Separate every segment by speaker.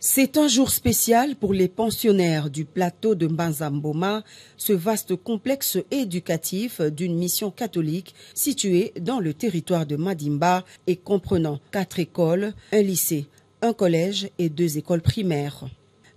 Speaker 1: C'est un jour spécial pour les pensionnaires du plateau de Mbanza-Mboma, ce vaste complexe éducatif d'une mission catholique situé dans le territoire de Madimba et comprenant 4 écoles, un lycée, un collège et 2 écoles primaires.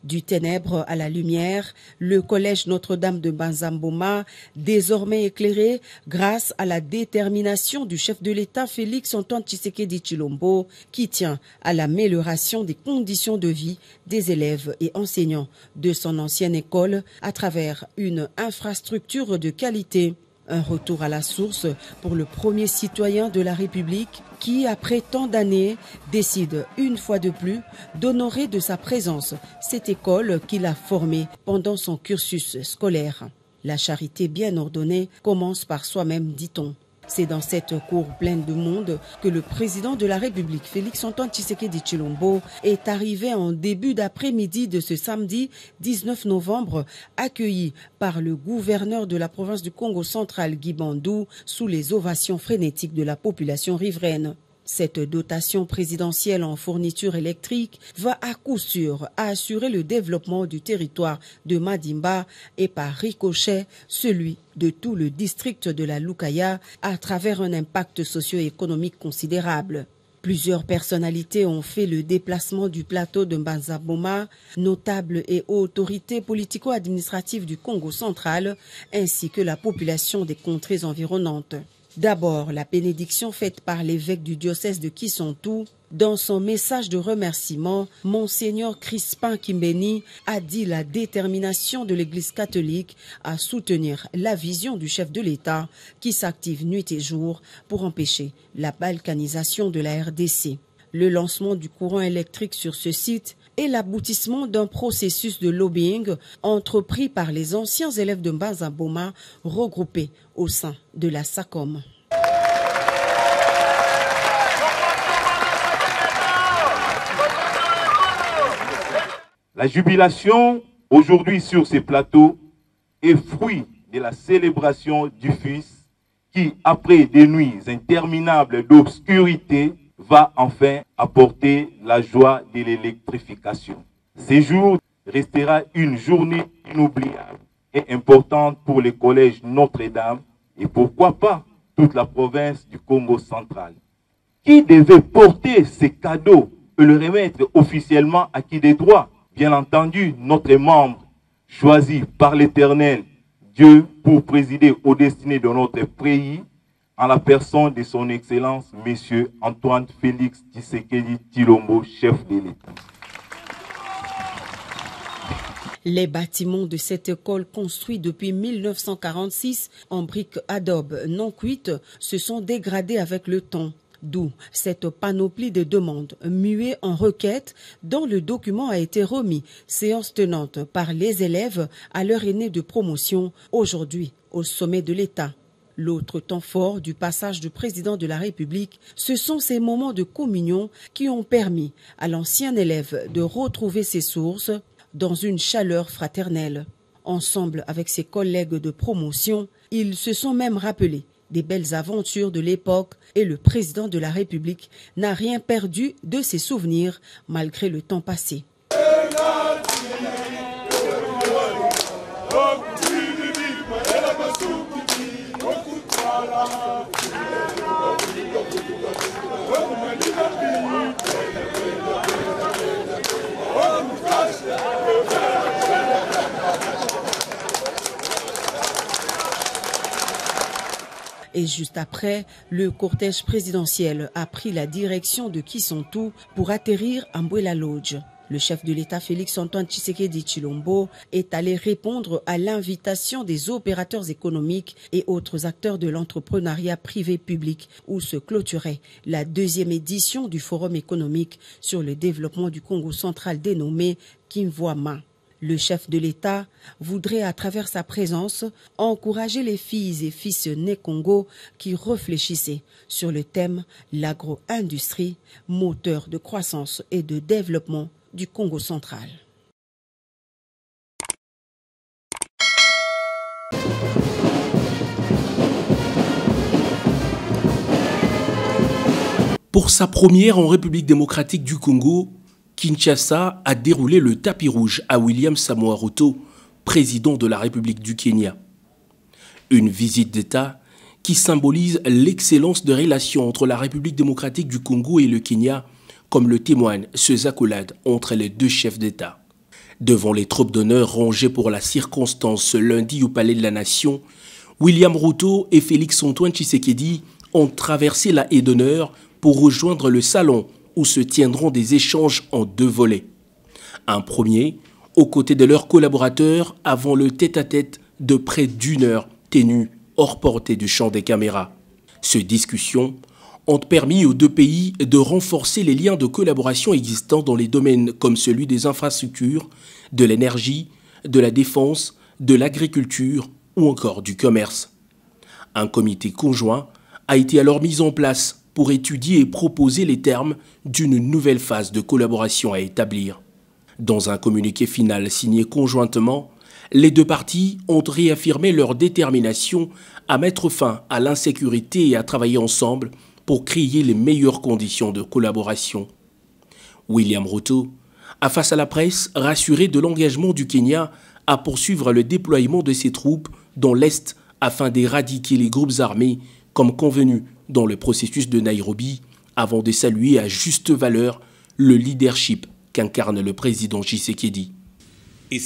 Speaker 1: Du ténèbre à la lumière, le collège Notre-Dame de Mbanza-Mboma, désormais éclairé grâce à la détermination du chef de l'État Félix-Antoine Tshisekedi Tshilombo, qui tient à l'amélioration des conditions de vie des élèves et enseignants de son ancienne école à travers une infrastructure de qualité. Un retour à la source pour le premier citoyen de la République qui, après tant d'années, décide une fois de plus d'honorer de sa présence cette école qu'il a formée pendant son cursus scolaire. La charité bien ordonnée commence par soi-même, dit-on. C'est dans cette cour pleine de monde que le président de la République, Félix-Antoine Tshisekedi Tshilombo, est arrivé en début d'après-midi de ce samedi 19 novembre, accueilli par le gouverneur de la province du Congo central, Guy Bandou, sous les ovations frénétiques de la population riveraine. Cette dotation présidentielle en fourniture électrique va à coup sûr assurer le développement du territoire de Madimba et par ricochet celui de tout le district de la Lukaya à travers un impact socio-économique considérable. Plusieurs personnalités ont fait le déplacement du plateau de Mbanza-Mboma, notables et autorités politico-administratives du Congo central, ainsi que la population des contrées environnantes. D'abord, la bénédiction faite par l'évêque du diocèse de Kisontou. Dans son message de remerciement, Monseigneur Crispin Kimbeni a dit la détermination de l'Église catholique à soutenir la vision du chef de l'État qui s'active nuit et jour pour empêcher la balkanisation de la RDC. Le lancement du courant électrique sur ce site est l'aboutissement d'un processus de lobbying entrepris par les anciens élèves de Mbanza-Mboma regroupés au sein de la SACOM.
Speaker 2: La jubilation aujourd'hui sur ces plateaux est fruit de la célébration du Fils qui, après des nuits interminables d'obscurité, va enfin apporter la joie de l'électrification. Ce jour restera une journée inoubliable et importante pour le collège Notre-Dame et pourquoi pas toute la province du Congo central. Qui devait porter ces cadeaux et le remettre officiellement à qui des droits? Bien entendu, notre membre choisi par l'Éternel, Dieu, pour présider aux destinées de notre pays, en la personne de son Excellence, M. Antoine Félix Tshisekedi Tshilombo, chef de l'État.
Speaker 1: Les bâtiments de cette école, construits depuis 1946 en briques adobe non cuites, se sont dégradés avec le temps. D'où cette panoplie de demandes muées en requêtes dont le document a été remis, séance tenante par les élèves à leur aîné de promotion, aujourd'hui au sommet de l'État. L'autre temps fort du passage du président de la République, ce sont ces moments de communion qui ont permis à l'ancien élève de retrouver ses sources dans une chaleur fraternelle. Ensemble avec ses collègues de promotion, ils se sont même rappelés des belles aventures de l'époque et le président de la République n'a rien perdu de ses souvenirs malgré le temps passé. Et juste après, le cortège présidentiel a pris la direction de Kisontou pour atterrir à Mbwela Lodge. Le chef de l'État Félix-Antoine Tshisekedi Tshilombo est allé répondre à l'invitation des opérateurs économiques et autres acteurs de l'entrepreneuriat privé-public où se clôturait la 2e édition du Forum économique sur le développement du Congo central dénommé Kimvwama. Le chef de l'État voudrait, à travers sa présence, encourager les filles et fils nés Congo qui réfléchissaient sur le thème « l'agro-industrie, moteur de croissance et de développement du Congo central ».
Speaker 3: Pour sa première en République démocratique du Congo, Kinshasa a déroulé le tapis rouge à William Samoei Ruto, président de la République du Kenya. Une visite d'État qui symbolise l'excellence de relations entre la République démocratique du Congo et le Kenya, comme le témoignent ces accolades entre les deux chefs d'État. Devant les troupes d'honneur rangées pour la circonstance ce lundi au Palais de la Nation, William Ruto et Félix-Antoine Tshisekedi ont traversé la haie d'honneur pour rejoindre le salon où se tiendront des échanges en deux volets. Un premier, aux côtés de leurs collaborateurs, avant le tête-à-tête de près d'1 heure tenu hors portée du champ des caméras. Ces discussions ont permis aux deux pays de renforcer les liens de collaboration existants dans les domaines comme celui des infrastructures, de l'énergie, de la défense, de l'agriculture ou encore du commerce. Un comité conjoint a été alors mis en place pour étudier et proposer les termes d'une nouvelle phase de collaboration à établir. Dans un communiqué final signé conjointement, les deux parties ont réaffirmé leur détermination à mettre fin à l'insécurité et à travailler ensemble pour créer les meilleures conditions de collaboration. William Ruto a, face à la presse, rassuré de l'engagement du Kenya à poursuivre le déploiement de ses troupes dans l'Est afin d'éradiquer les groupes armés comme convenu dans le processus de Nairobi, avant de saluer à juste valeur le leadership qu'incarne le président Tshisekedi.
Speaker 4: Nous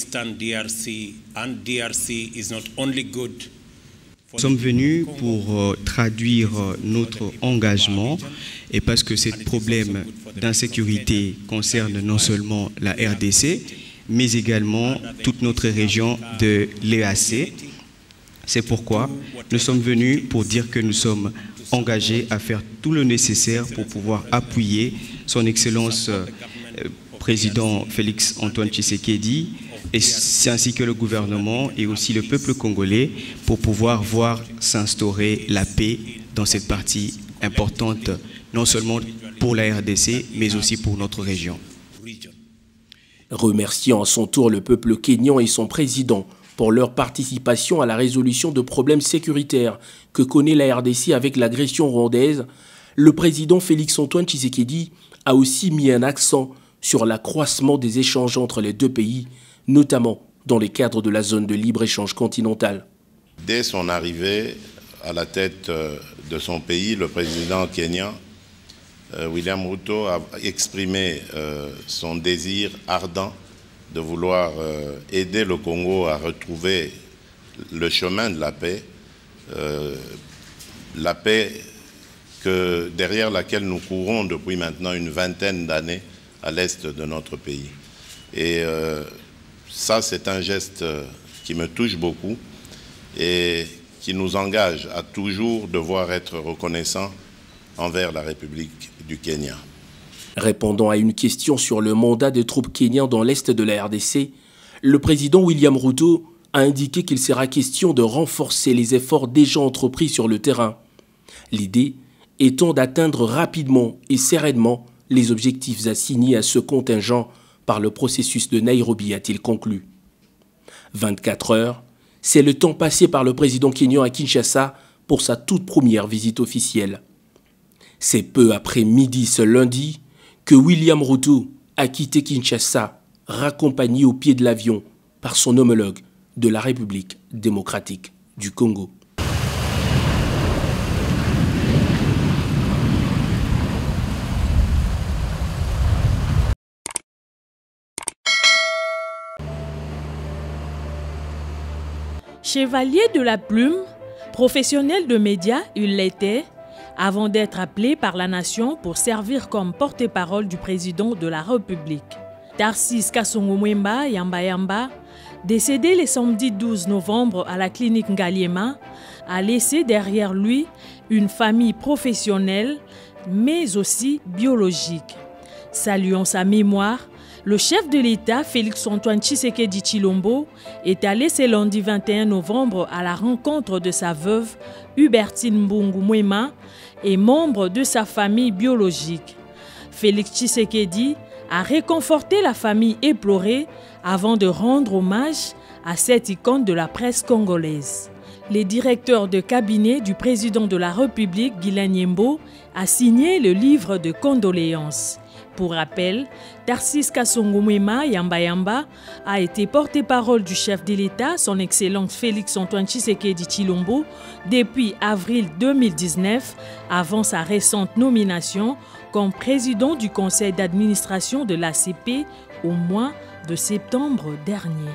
Speaker 4: sommes venus pour traduire notre engagement et parce que ce problème d'insécurité concerne non seulement la RDC, mais également toute notre région de l'EAC. C'est pourquoi nous sommes venus pour dire que nous sommes engagés à faire tout le nécessaire pour pouvoir appuyer son Excellence président Félix-Antoine Tshisekedi ainsi que le gouvernement et aussi le peuple congolais pour pouvoir voir s'instaurer la paix dans cette partie importante, non seulement pour la RDC, mais aussi pour notre région.
Speaker 3: Remerciant à son tour le peuple kényan et son président pour leur participation à la résolution de problèmes sécuritaires que connaît la RDC avec l'agression rwandaise, le président Félix-Antoine Tshisekedi a aussi mis un accent sur l'accroissement des échanges entre les deux pays, notamment dans le cadre de la zone de libre-échange continentale.
Speaker 5: Dès son arrivée à la tête de son pays, le président kényan, William Ruto, a exprimé son désir ardent de vouloir aider le Congo à retrouver le chemin de la paix derrière laquelle nous courons depuis maintenant une vingtaine d'années à l'est de notre pays. Et ça, c'est un geste qui me touche beaucoup et qui nous engage à toujours devoir être reconnaissants envers la République du Kenya.
Speaker 3: Répondant à une question sur le mandat des troupes kenyans dans l'est de la RDC, le président William Ruto a indiqué qu'il sera question de renforcer les efforts déjà entrepris sur le terrain. L'idée étant d'atteindre rapidement et sereinement les objectifs assignés à ce contingent par le processus de Nairobi, a-t-il conclu. 24 heures, c'est le temps passé par le président kényan à Kinshasa pour sa toute première visite officielle. C'est peu après midi ce lundi que William Ruto a quitté Kinshasa, raccompagné au pied de l'avion par son homologue de la République démocratique du Congo.
Speaker 6: Chevalier de la plume, professionnel de médias, il l'était avant d'être appelé par la nation pour servir comme porte-parole du président de la République. Tarcisse Kasongo Mwemba Yamba, décédé le samedi 12 novembre à la clinique Ngaliema, a laissé derrière lui une famille professionnelle, mais aussi biologique. Saluant sa mémoire, le chef de l'État, Félix-Antoine Tshisekedi Tshilombo, est allé ce lundi 21 novembre à la rencontre de sa veuve, Hubertine Mbungu Mwema, et membre de sa famille biologique. Félix Tshisekedi a réconforté la famille éplorée avant de rendre hommage à cette icône de la presse congolaise. Le directeur de cabinet du président de la République, Guilain Nyembo, a signé le livre de condoléances. Pour rappel, Tarcisse Kasongo Moïma Yamba Yamba a été porte-parole du chef de l'État, son Excellence Félix-Antoine Tshisekedi Tshilombo, depuis avril 2019, avant sa récente nomination comme président du conseil d'administration de l'ACP au mois de septembre dernier.